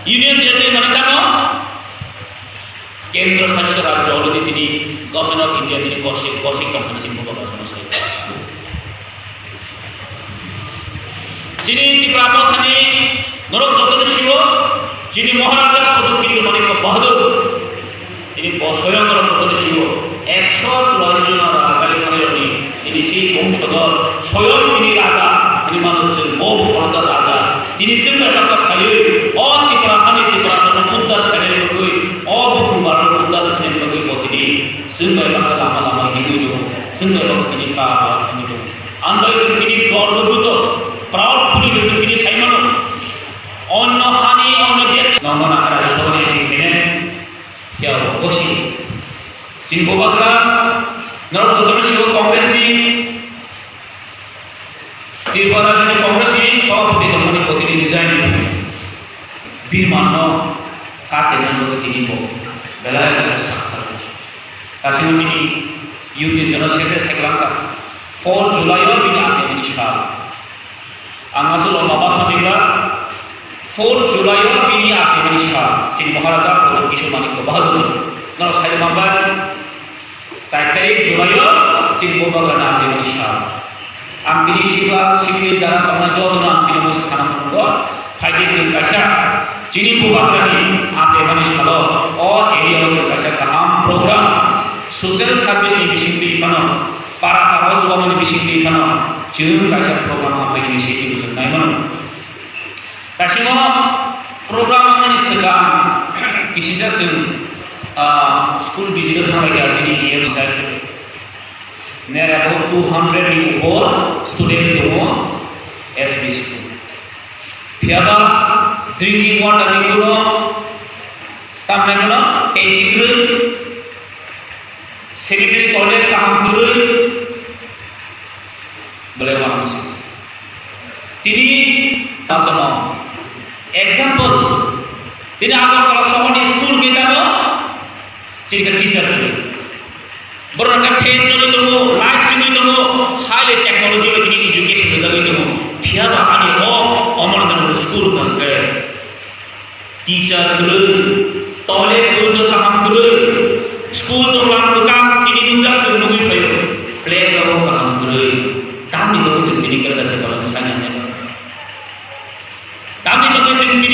Union territory মানে জানো কেন্দ্র শাসিত রাজ্য অলরেডি তিনি গভর্নমেন্ট অফ ইন্ডিয়া তিনি প্রশিক্ষণ করেছেন পূর্ববাসনের সহিত যিনি ত্রিপুরা প্রধানী নরক চন্দ্র শিব যিনি মহারাজা প্রদুর কিশোর মানিক বাহাদুর তিনি স্বয়ং নরক চন্দ্র শিব 144 জন রাজাকালী মহারানী তিনি সেই বংশধর স্বয়ং তিনি রাজা তিনি মানুষ হচ্ছেন বহু রাজা রাজা তিনি চিন্তা রাজা খালি ত্রিপুরা খানি ত্রিপুরা উদ্ধার খানের লোকই অবহুবার উদ্ধার খানের লোকই তিনি চিন্তা রাজা লামা লামা হিন্দু চিন্তা রাজা তিনি পাহা হিন্দু আমরা তিনি গর্বভূত प्राउडफुली बेचो किनी साइमनो অন্য হানি অন্য দেশ নমনা করা সবাই এখানে क्या বসি চিনবো বাকরা নরকতম শিব কংগ্রেস নি ত্রিপুরা রাজ্য কংগ্রেস নি সভাপতি দলনি প্রতিনিধি ডিজাইন বিমান্য কাকে জানবো কিনিব বেলায় বেলা সাক্ষাৎ কাছে তিনি ইউপি জেনারেল সেক্রেটারি থাকলাম 4 জুলাই বিনি আছে তিনি সাল Angasul Baba Sadira 4 July bini ake manisha cin Maharaja Produk Kishore Manik Bahadur naro saya mamban 4 tarik July cin Boba Gana ake manisha amkini shiva shivi jana kamna jodna amkini mus sanam sungguh haji sin kaisa cini Boba Gani ake manisha lo or area lo kaisa kaham program social service ni bisingdi pano para kawas uang ni bisingdi pano Jurun kaisa program apa ini sih itu senai mana? Kasih program ini sekarang kisah sen school digital thang lagi aja ni year start. Nera about 200 ni or student demo SD school. Piada drinking water ni guru, tamai mana? Guru, sanitary toilet kaham guru. boleh masuk. Jadi apa example tidak akan kalau soal di school kita no cerita teacher berangkat page itu live itu highly technology ini education itu tiada ani omor dengan school kan teacher dulu toilet dulu kaham dulu school tu orang tukang ini juga sebelum itu playground kaham dulu kami logo sendiri kerja kalau misalnya kami logo sendiri